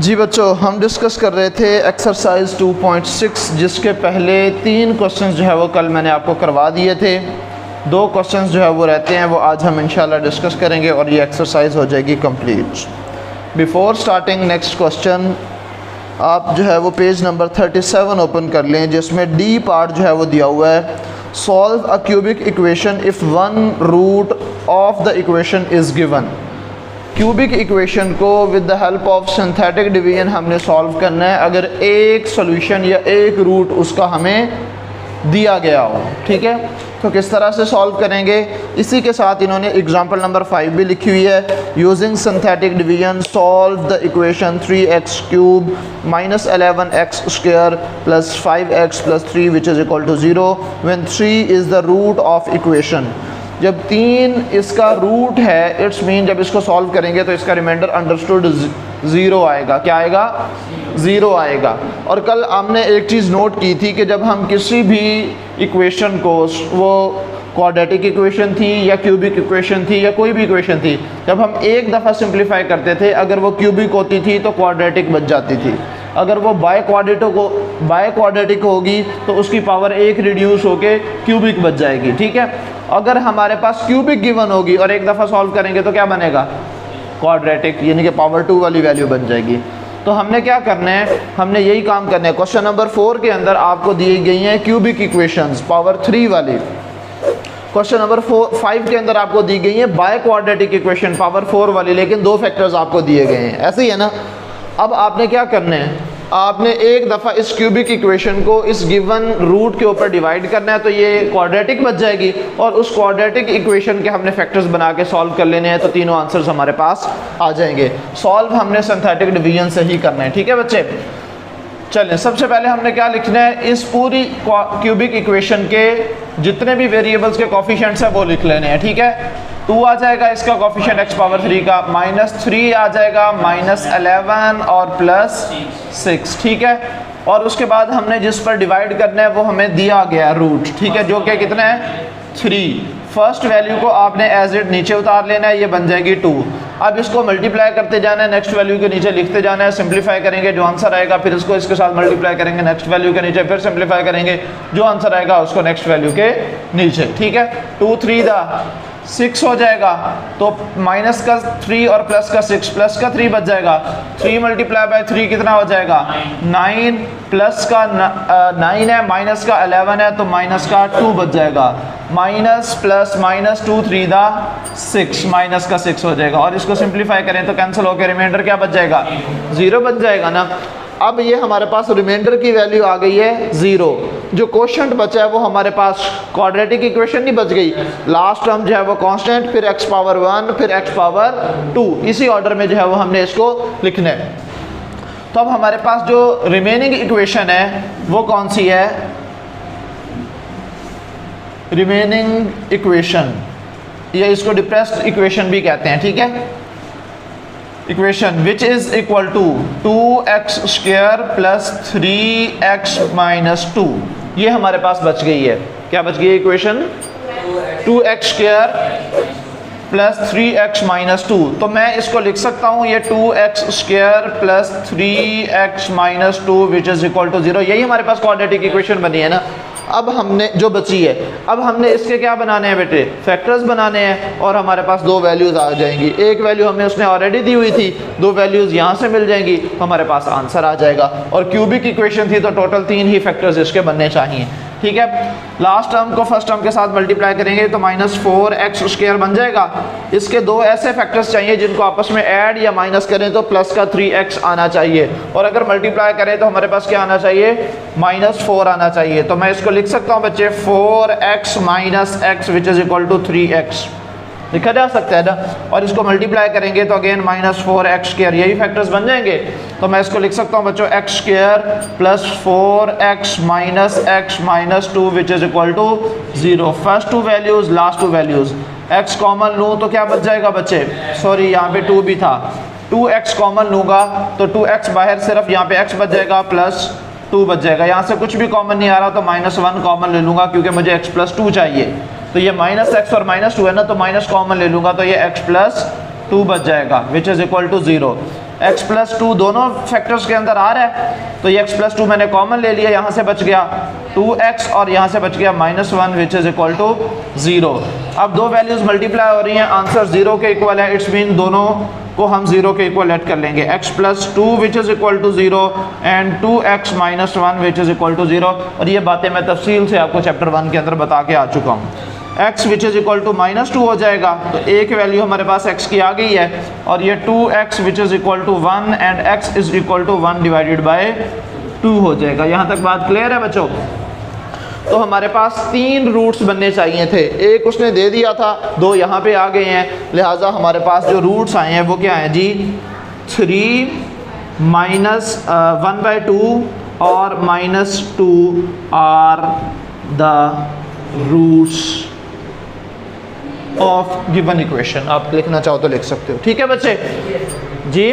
जी बच्चों, हम डिस्कस कर रहे थे एक्सरसाइज 2.6 जिसके पहले 3 क्वेश्चंस जो है वो कल मैंने आपको करवा दिए थे। 2 क्वेश्चंस जो है वो रहते हैं, वो आज हम इंशाल्लाह डिस्कस करेंगे और ये एक्सरसाइज हो जाएगी complete. Before starting next question, आप जो है वो पेज नंबर 37 ओपन कर लें, जिसमें डी पार्ट जो है वो दिया हुआ है। Solve a cubic equation if one root of the equation is given. Cubic equation को with the help of synthetic division हमने सॉल्व करना है अगर एक सॉल्यूशन या एक रूट उसका हमें दिया गया हो। ठीक है, तो किस तरह से सॉल्व करेंगे, इसी के साथ इन्होंने एग्जांपल नंबर 5 भी लिखी हुई है। Using synthetic division solve the equation 3x cube minus 11x square plus 5x plus 3 which is equal to 0 when 3 is the root of equation. जब 3 इसका रूट है, इट्स मीन जब इसको सॉल्व करेंगे तो इसका रिमाइंडर अंडरस्टूड 0 आएगा। क्या आएगा? 0 आएगा। और कल हमने एक चीज़ नोट की थी कि जब हम किसी भी इक्वेशन को, वो क्वाड्रेटिक इक्वेशन थी या क्यूबिक इक्वेशन थी या कोई भी इक्वेशन थी, जब हम एक दफ़ा सिंप्लीफाई करते थे, अगर वो क्यूबिक होती थी तो क्वाड्रेटिक बच जाती थी। अगर वो बाय क्वाड्रेटिक होगी तो उसकी पावर 1 रिड्यूस होके क्यूबिक बच जाएगी। ठीक है, अगर हमारे पास क्यूबिक गिवन होगी और एक दफ़ा सॉल्व करेंगे तो क्या बनेगा? क्वाड्रेटिक, यानी कि पावर 2 वाली वैल्यू बन जाएगी। तो हमने क्या करना है, हमने यही काम करना है। क्वेश्चन नंबर 4 के अंदर आपको दी गई हैं क्यूबिक इक्वेशंस पावर 3 वाली। क्वेश्चन नंबर 5 के अंदर आपको दी गई है बाय क्वाड्रेटिक इक्वेशन पावर 4 वाली, लेकिन 2 फैक्टर्स आपको दिए गए हैं। ऐसे ही है ना। अब आपने क्या करना है, आपने एक दफ़ा इस क्यूबिक इक्वेशन को इस गिवन रूट के ऊपर डिवाइड करना है, तो ये क्वाड्रेटिक बच जाएगी और उस क्वाड्रेटिक इक्वेशन के हमने फैक्टर्स बना के सॉल्व कर लेने हैं, तो तीनों आंसर्स हमारे पास आ जाएंगे। सॉल्व हमने सिंथेटिक डिवीजन से ही करना है। ठीक है बच्चे, चलें सबसे पहले हमने क्या लिखना है, इस पूरी क्यूबिक इक्वेशन के जितने भी वेरिएबल्स के कोफिशिएंट्स हैं वो लिख लेने हैं। ठीक है, 2 आ जाएगा इसका कोफिशिएंट x पावर 3 का, -3 आ जाएगा, -11 और +6। ठीक है, और उसके बाद हमने जिस पर डिवाइड करना है वो हमें दिया गया रूट। ठीक है, जो कि कितना है? 3। फर्स्ट वैल्यू को आपने एज इट नीचे उतार लेना है, ये बन जाएगी 2। अब इसको मल्टीप्लाई करते जाना है, नेक्स्ट वैल्यू के नीचे लिखते जाना है, सिंप्लीफाई करेंगे जो आंसर आएगा, फिर इसको इसके साथ मल्टीप्लाई करेंगे नेक्स्ट वैल्यू के नीचे, फिर सिंप्लीफाई करेंगे जो आंसर आएगा उसको नेक्स्ट वैल्यू के नीचे। ठीक है, 2 3 6 हो जाएगा, तो माइनस का 3 और प्लस का 6, प्लस का 3 बच जाएगा। 3 मल्टीप्लाई बाय 3 कितना हो जाएगा? 9, प्लस का 9 है, माइनस का 11 है, तो माइनस का 2 बच जाएगा। माइनस प्लस माइनस 2 3 6, माइनस का 6 हो जाएगा। और इसको सिंप्लीफाई करें तो कैंसिल होकर रिमाइंडर क्या बच जाएगा? 0 बच जाएगा ना। अब ये हमारे पास रिमाइंडर की वैल्यू आ गई है 0। जो क्वोशंट बचा है वो हमारे पास क्वाड्रेटिक इक्वेशन नहीं बच गई, लास्ट टर्म जो है वो कांस्टेंट, फिर x पावर 1, फिर x पावर 2, इसी ऑर्डर में जो है वो हमने इसको लिखना है। तो अब हमारे पास जो रिमेनिंग इक्वेशन है वो कौन सी है? रिमेनिंग इक्वेशन, या इसको डिप्रेस्ड इक्वेशन भी कहते हैं। ठीक है, equation which is equal to 2x square plus 3x minus 2, ये हमारे पास बच गई है। क्या बच गई है equation? 2x square plus 3x minus 2। तो मैं इसको लिख सकता हूँ, ये 2x square plus 3x minus 2 which is equal to 0। यही हमारे पास क्वाड्रेटिक इक्वेशन बनी है ना। अब हमने जो बची है, अब हमने इसके क्या बनाने हैं बेटे? फैक्टर्स बनाने हैं, और हमारे पास 2 वैल्यूज आ जाएंगी। एक वैल्यू हमें उसने ऑलरेडी दी हुई थी, 2 वैल्यूज यहाँ से मिल जाएंगी, तो हमारे पास आंसर आ जाएगा। और क्यूबिक इक्वेशन थी तो टोटल 3 ही फैक्टर्स इसके बनने चाहिए। ठीक है, लास्ट टर्म को फर्स्ट टर्म के साथ मल्टीप्लाई करेंगे तो -4x स्क्वायर बन जाएगा। इसके 2 ऐसे फैक्टर्स चाहिए जिनको आपस में ऐड या माइनस करें तो प्लस का 3x आना चाहिए, और अगर मल्टीप्लाई करें तो हमारे पास क्या आना चाहिए? -4 आना चाहिए। तो मैं इसको लिख सकता हूँ बच्चे 4x minus x which is equal to 3x, लिखा जा सकता है ना। और इसको मल्टीप्लाई करेंगे तो अगेन -4x स्क्वायर, यही फैक्टर्स बन जाएंगे। तो मैं इसको लिख सकता हूँ बच्चों x square plus 4x minus x minus 2 which is equal to 0। First 2 values, last 2 values, x common लूँ तो क्या बच जाएगा बच्चे? सॉरी, यहाँ पे 2 भी था, 2x कॉमन लूँगा तो 2x बाहर, सिर्फ यहाँ पे x बच जाएगा प्लस 2 बच जाएगा। यहाँ से कुछ भी कॉमन नहीं आ रहा तो -1 कॉमन ले लूँगा क्योंकि मुझे x प्लस 2 चाहिए। तो ये -x और -2 है ना, तो माइनस कॉमन ले लूँगा तो ये x प्लस 2 बच जाएगा which is equal to 0। x plus 2 दोनों फैक्टर्स के अंदर आ रहा है, तो ये x प्लस 2 मैंने कॉमन ले लिया, यहाँ से बच गया 2x और यहाँ से बच गया -1 विच इज़ इक्वल टू 0। अब दो वैल्यूज़ मल्टीप्लाई हो रही हैं, आंसर 0 के इक्वल है, इट्स मीन दोनों को हम 0 के इक्वल ऐड कर लेंगे, x plus 2 which is equal to 0 and 2x minus 1 which is equal to 0। और ये बातें मैं तफसील से आपको चैप्टर 1 के अंदर बता के आ चुका हूँ। x which is equal to -2 हो जाएगा, तो एक वैल्यू हमारे पास x की आ गई है, और ये 2x which is equal to 1 and x is equal to 1 divided by 2 हो जाएगा। यहाँ तक बात क्लियर है बच्चों? तो हमारे पास 3 रूट्स बनने चाहिए थे, एक उसने दे दिया था, 2 यहाँ पे आ गए हैं, लिहाजा हमारे पास जो रूट्स आए हैं वो क्या हैं जी, 3 माइनस 1/2 और -2 are the roots of given equation. आप लिखना चाहो तो लिख सकते हो, ठीक है बच्चे जी,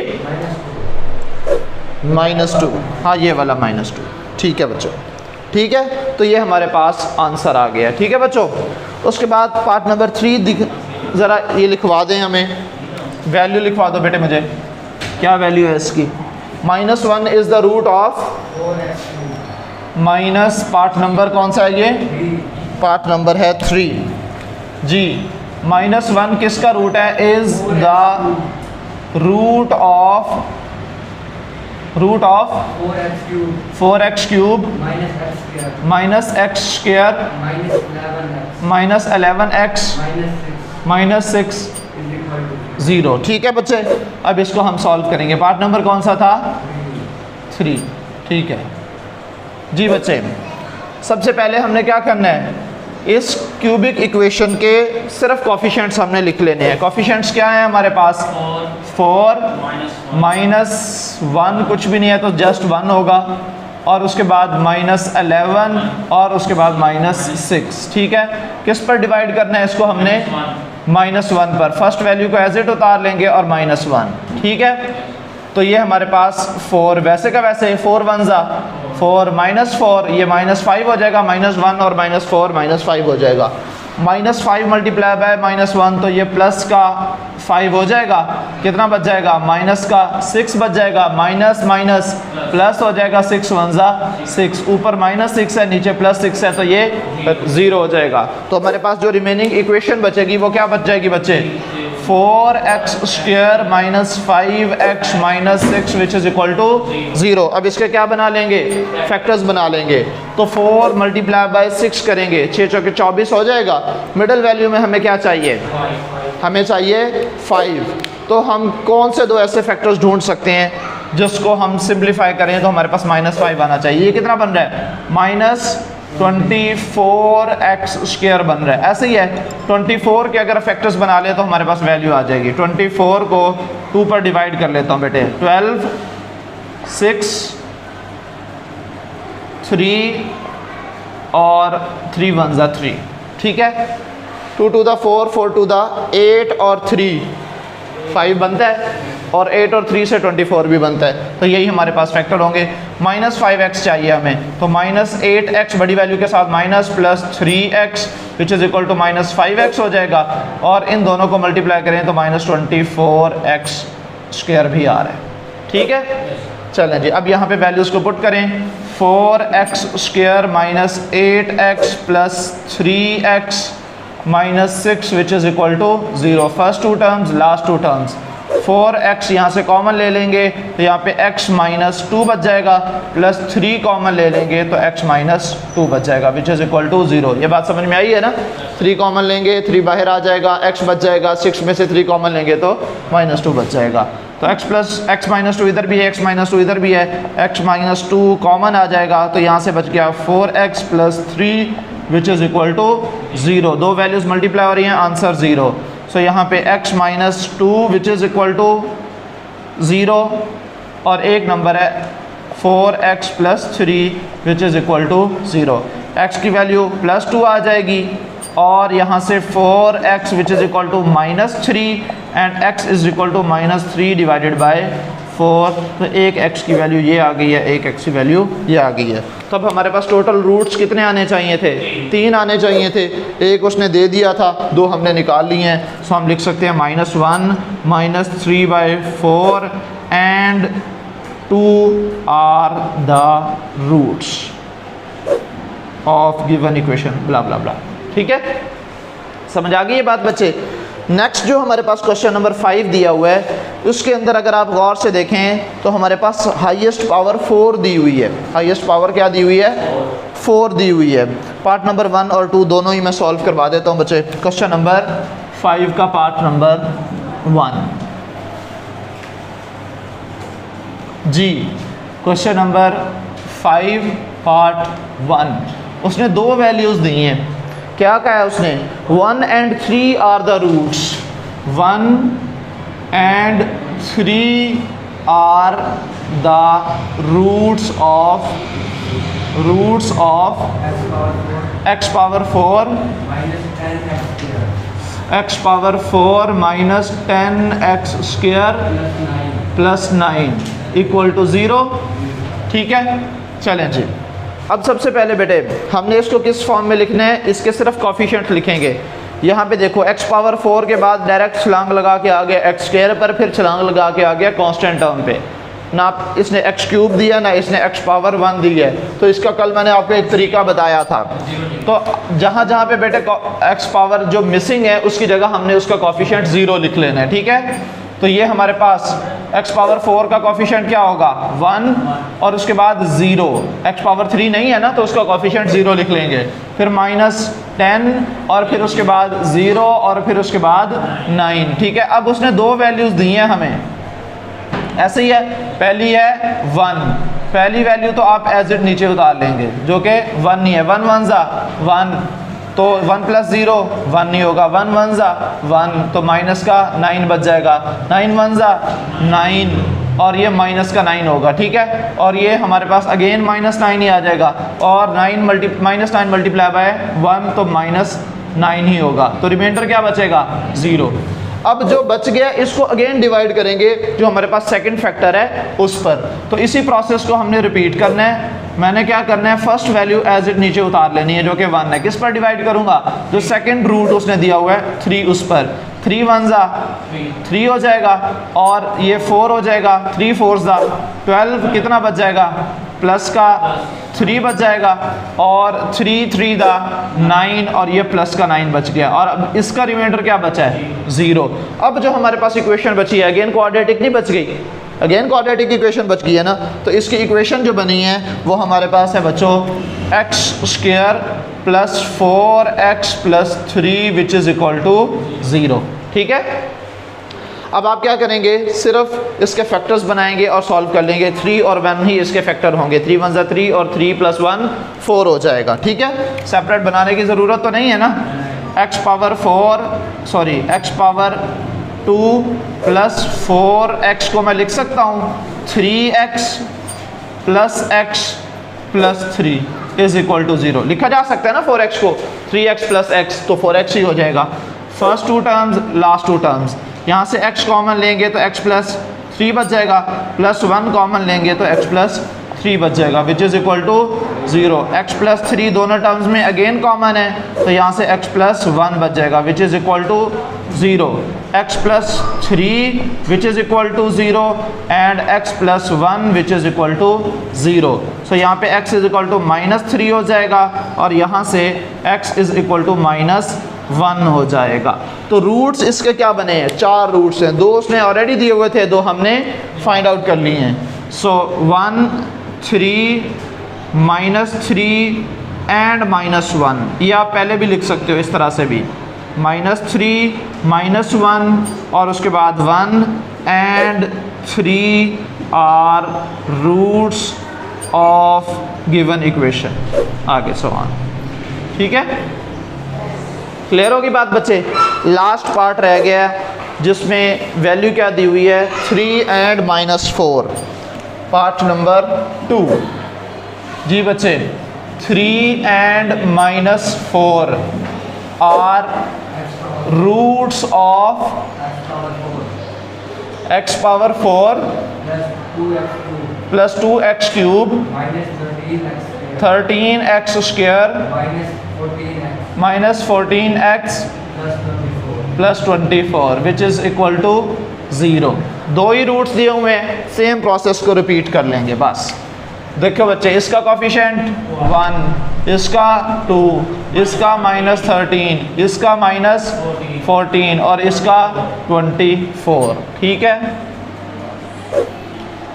-2, हाँ ये वाला -2, ठीक है बच्चों, ठीक है। तो ये हमारे पास आंसर आ गया, ठीक है बच्चों। उसके बाद पार्ट नंबर 3 ज़रा ये लिखवा दें, हमें वैल्यू लिखवा दो बेटे मुझे, क्या वैल्यू है इसकी? -1 is the root of minus, part number कौन सा है ये? पार्ट नंबर है 3 जी। -1 किसका रूट है? Is the root of 4x cube minus x square minus 11x minus 6 0, ठीक है बच्चे। अब इसको हम सॉल्व करेंगे, पार्ट नंबर कौन सा था? 3, ठीक है जी बच्चे। सबसे पहले हमने क्या करना है, इस क्यूबिक इक्वेशन के सिर्फ कोफिशिएंट्स हमने लिख लेने हैं। कोफिशिएंट्स क्या है हमारे पास? 4 -1 कुछ भी नहीं है तो जस्ट 1 होगा, और उसके बाद -11 और उसके बाद -6, ठीक है। किस पर डिवाइड करना है इसको हमने? -1 पर। फर्स्ट वैल्यू को एज इट उतार लेंगे और -1, ठीक है। तो ये हमारे पास 4 वैसे का वैसे 4 1 ज़ा 4 -4, ये -5 हो जाएगा, -1 और -4 -5 हो जाएगा। -5 मल्टीप्लाई बाय -1 तो ये प्लस का 5 हो जाएगा, कितना बच जाएगा? माइनस का 6 बच जाएगा, माइनस माइनस प्लस हो जाएगा, 6 1 ज़ा 6, ऊपर -6 है नीचे +6 है, तो ये 0 हो जाएगा। तो हमारे पास जो रिमेनिंग इक्वेशन बचेगी वो क्या बच जाएगी बच्चे? 4x square minus 5x minus 6 which is equal to 0। अब इसके क्या बना लेंगे? फैक्टर्स बना लेंगे। तो 4 मल्टीप्लाई बाय 6 करेंगे, 6 चौके 24 हो जाएगा। मिडिल वैल्यू में हमें क्या चाहिए? हमें चाहिए 5। तो हम कौन से दो ऐसे फैक्टर्स ढूंढ सकते हैं जिसको हम सिंप्लीफाई करें तो हमारे पास -5 आना चाहिए। ये कितना बन रहा है? -24x स्क्वायर बन रहा है, ऐसे ही है। 24 के अगर फैक्टर्स बना ले तो हमारे पास वैल्यू आ जाएगी। 24 को 2 पर डिवाइड कर लेता हूँ बेटे, 12 6 3 और 3 1 ज़ा 3, ठीक है। 2 to the 4 4 to the 8 और 3 5 बनता है, और 8 और 3 से 24 भी बनता है, तो यही हमारे पास फैक्टर होंगे। -5x चाहिए हमें, तो -8x बड़ी वैल्यू के साथ minus plus 3x which is equal to -5x हो जाएगा, और इन दोनों को मल्टीप्लाई करें तो -24x स्क्वायर भी आ रहा है, ठीक है। चलें जी, अब यहाँ पे वैल्यूज़ को पुट करें। 4x square minus 8x plus 3x minus 6 which is equal to 0। First 2 terms, last 2 terms. 4x यहाँ से कॉमन ले लेंगे तो यहाँ पे x माइनस 2 बच जाएगा, प्लस 3 कॉमन ले लेंगे तो x माइनस 2 बच जाएगा विच इज़ इक्वल टू 0। ये बात समझ में आई है ना? 3 कॉमन लेंगे, 3 बाहर आ जाएगा, x बच जाएगा, 6 में से 3 कॉमन लेंगे तो -2 बच जाएगा। तो x माइनस 2 इधर भी है, x माइनस 2 इधर भी है, x माइनस 2 कॉमन आ जाएगा, तो यहाँ से बच गया 4x plus 3 which is equal to 0। दो वैल्यूज़ मल्टीप्लाई हो रही हैं, आंसर 0। सो यहाँ पे x minus 2 which is equal to 0, और एक नंबर है 4x plus 3 which is equal to 0। x की वैल्यू +2 आ जाएगी, और यहाँ से 4x which is equal to -3 and x is equal to -3 divided by 4। तो एक x की वैल्यू ये आ गई है, एक x की वैल्यू ये आ गई है। तो अब हमारे पास टोटल रूट्स कितने आने चाहिए थे? 3 आने चाहिए थे। एक उसने दे दिया था, 2 हमने निकाल लिए हैं। सो हम लिख सकते हैं -1 -3/4 and 2 are the roots of given equation blah blah blah। ठीक है, समझ आ गई ये बात बच्चे। नेक्स्ट जो हमारे पास क्वेश्चन नंबर 5 दिया हुआ है, उसके अंदर अगर आप गौर से देखें तो हमारे पास हाईएस्ट पावर 4 दी हुई है। हाईएस्ट पावर क्या दी हुई है? 4 दी हुई है। पार्ट नंबर 1 और 2 दोनों ही मैं सॉल्व करवा देता हूँ बच्चे। क्वेश्चन नंबर 5 का पार्ट नंबर 1 जी, क्वेश्चन नंबर 5 पार्ट 1 उसने दो वैल्यूज़ दी हैं। क्या कहा है उसने? 1 and 3 are the roots, 1 and 3 are the roots of x power 4 x power 4 minus 10x square plus 9 equal to 0। ठीक है, चलें जी। अब सबसे पहले बेटे हमने इसको किस फॉर्म में लिखना है? इसके सिर्फ कॉफिशिएंट लिखेंगे। यहाँ पे देखो x पावर 4 के बाद डायरेक्ट छलांग लगा के आ गया x स्क्वायर पर, फिर छलांग लगा के आ गया कांस्टेंट टर्म पे। ना इसने x क्यूब दिया ना इसने x पावर 1 दी है। तो इसका कल मैंने आपको एक तरीका बताया था। तो जहाँ जहाँ पे बेटे x पावर जो मिसिंग है उसकी जगह हमने उसका कॉफिशिएंट 0 लिख लेना है। ठीक है, तो ये हमारे पास x पावर 4 का कॉफिशिएंट क्या होगा? 1 और उसके बाद 0। x पावर 3 नहीं है ना, तो उसका कॉफिशिएंट 0 लिख लेंगे। फिर माइनस 10 और फिर उसके बाद 0 और फिर उसके बाद 9। ठीक है, अब उसने दो वैल्यूज़ दी हैं हमें, ऐसे ही है। पहली है 1, पहली वैल्यू तो आप एज इट नीचे उतार लेंगे जो कि 1 नहीं है। 1 1 ज़ा 1, तो 1 प्लस 0 1 नहीं होगा। 1 1 ज़ा 1, तो माइनस का 9 बच जाएगा। 9 1 ज़ा 9 और ये माइनस का 9 होगा। ठीक है, और ये हमारे पास अगेन माइनस 9 ही आ जाएगा और माइनस 9 मल्टीप्लाई बाय 1 तो माइनस 9 ही होगा। तो रिमाइंडर क्या बचेगा? 0। अब जो बच गया इसको अगेन डिवाइड करेंगे जो हमारे पास सेकंड फैक्टर है उस पर। तो इसी प्रोसेस को हमने रिपीट करना है। मैंने क्या करना है? फर्स्ट वैल्यू एज इट नीचे उतार लेनी है जो कि 1 है। किस पर डिवाइड करूंगा? जो सेकंड रूट उसने दिया हुआ है 3 उस पर। 3 1 ज़ा 3 हो जाएगा और ये 4 हो जाएगा। 3 4 ज़ा 12, कितना बच जाएगा? प्लस का 3 बच जाएगा और 3 3 दा 9 और ये प्लस का 9 बच गया। और अब इसका रिमाइंडर क्या बचा है? 0। अब जो हमारे पास इक्वेशन बची है अगेन क्वाड्रेटिक नहीं बच गई, अगेन क्वाड्रेटिक इक्वेशन बच गई है ना। तो इसकी इक्वेशन जो बनी है वो हमारे पास है बच्चों x square plus 4x plus 3 which is equal to 0। ठीक है, अब आप क्या करेंगे? सिर्फ इसके फैक्टर्स बनाएंगे और सॉल्व कर लेंगे। 3 और 1 ही इसके फैक्टर होंगे। 3 1 ज़ा 3 और 3 प्लस 1 4 हो जाएगा। ठीक है, सेपरेट बनाने की ज़रूरत तो नहीं है ना। x पावर 2 प्लस 4x को मैं लिख सकता हूँ 3x plus x plus 3 is equal to 0। लिखा जा सकता है ना 4x को 3x प्लस x, तो 4x ही हो जाएगा। फर्स्ट 2 टर्म्स, लास्ट 2 टर्म्स, यहाँ से x कॉमन लेंगे तो x प्लस 3 बच जाएगा, प्लस 1 कॉमन लेंगे तो x प्लस 3 बच जाएगा which is equal to 0। x plus 3 दोनों टर्म्स में अगेन कॉमन है तो यहाँ से x प्लस 1 बच जाएगा which is equal to 0। x plus 3 which is equal to 0 and x plus 1 which is equal to 0। So यहाँ पे x इज़ इक्वल टू -3 हो जाएगा और यहाँ से x इज़ इक्वल टू -1 हो जाएगा। तो रूट्स इसके क्या बने हैं? 4 रूट्स हैं। 2 उसने ऑलरेडी दिए हुए थे, 2 हमने फाइंड आउट कर लिए हैं। सो 1 3 -3 एंड -1, ये आप पहले भी लिख सकते हो इस तरह से भी, -3 -1 और उसके बाद 1 and 3 are roots of given equation, आगे सो ऑन। ठीक है, क्लियर होगी बात बच्चे? लास्ट पार्ट रह गया जिसमें वैल्यू क्या दी हुई है 3 एंड -4, पार्ट नंबर 2। जी बच्चे, 3 and -4 are roots of x power 4 plus 2x cube 13x square -14x plus 24 which is equal to 0। दो ही रूट्स दिए हुए हैं, सेम प्रोसेस को रिपीट कर लेंगे बस। देखो बच्चे, इसका कोफिशिएंट 1, इसका 2, इसका -13, इसका -14 और इसका 24। ठीक है,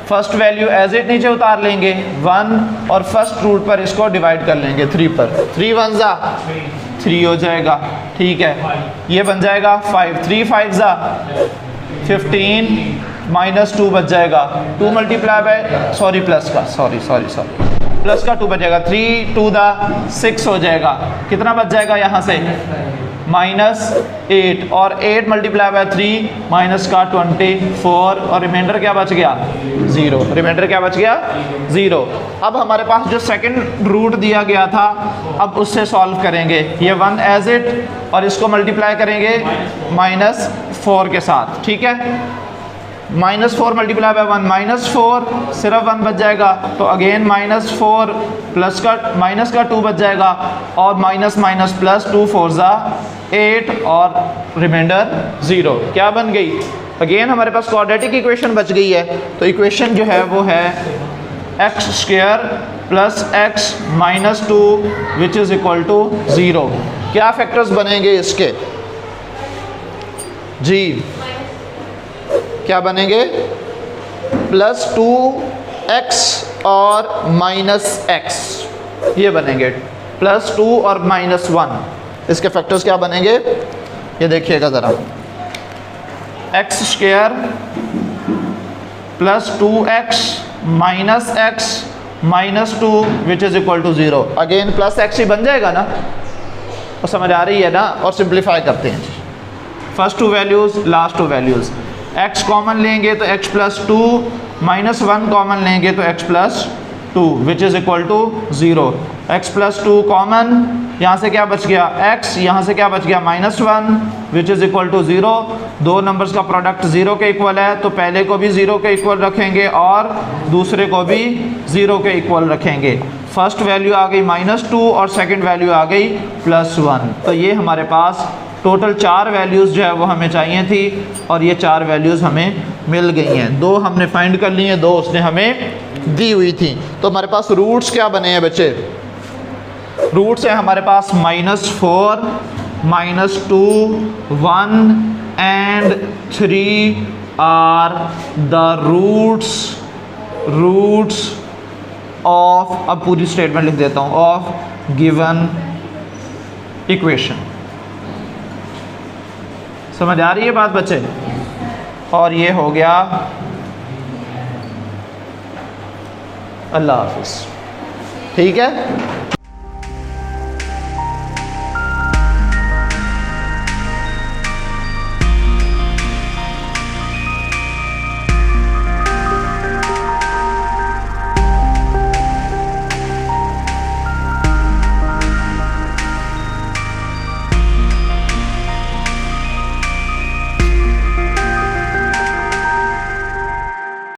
फर्स्ट वैल्यू एज इट नीचे उतार लेंगे 1 और फर्स्ट रूट पर इसको डिवाइड कर लेंगे 3 पर। 3 1 जा 3 हो जाएगा। ठीक है, ये बन जाएगा 5, 3 5 जा 15 -2 बच जाएगा। 2 मल्टीप्लाई बाय सॉरी प्लस का प्लस का 2 बच जाएगा। 3 2 दा 6 हो जाएगा। कितना बच जाएगा यहाँ से -8 और 8 मल्टीप्लाई बाय 3 माइनस का 24 और रिमाइंडर क्या बच गया 0। रिमाइंडर क्या बच गया 0। अब हमारे पास जो सेकंड रूट दिया गया था अब उससे सॉल्व करेंगे। ये 1 एज इट और इसको मल्टीप्लाई करेंगे -4 के साथ। ठीक है, -4 मल्टीप्लाई बाय 1 -4 सिर्फ 1 बच जाएगा। तो अगेन -4 प्लस का माइनस का 2 बच जाएगा और माइनस माइनस प्लस 2 4 ज़ा 8 और रिमाइंडर 0। क्या बन गई? अगेन हमारे पास क्वाड्रेटिक इक्वेशन बच गई है। तो इक्वेशन जो है वो है x² + x - 2 which is equal to 0। क्या फैक्टर्स बनेंगे इसके जी? क्या बनेंगे? +2x और -x ये बनेंगे। +2 और -1 इसके फैक्टर्स क्या बनेंगे ये देखिएगा ज़रा। x² + 2x - x - 2 which is equal to 0। Again +x ही बन जाएगा ना, और समझ आ रही है ना। और सिंप्लीफाई करते हैं जी, first 2 values last 2 values. x common लेंगे तो x + 2 -1 कॉमन लेंगे तो x + 2 which is equal to 0। x + 2 common, यहाँ से क्या बच गया x, यहाँ से क्या बच गया -1 विच इज़ इक्वल टू 0। दो नंबर्स का प्रोडक्ट 0 के इक्वल है तो पहले को भी 0 के इक्वल रखेंगे और दूसरे को भी 0 के इक्वल रखेंगे। फर्स्ट वैल्यू आ गई -2 और सेकंड वैल्यू आ गई +1। तो ये हमारे पास टोटल 4 वैल्यूज़ जो है वो हमें चाहिए थी और ये 4 वैल्यूज़ हमें मिल गई हैं। 2 हमने फाइंड कर ली हैं, 2 उसने हमें दी हुई थी। तो हमारे पास रूट्स क्या बने हैं बच्चे? रूट्स हैं हमारे पास -4 -2 1 and 3 are the roots of, अब पूरी स्टेटमेंट लिख देता हूँ, ऑफ गिवन इक्वेशन। समझ आ रही है बात बच्चे? और ये हो गया। अल्लाह हाफिज़। ठीक है।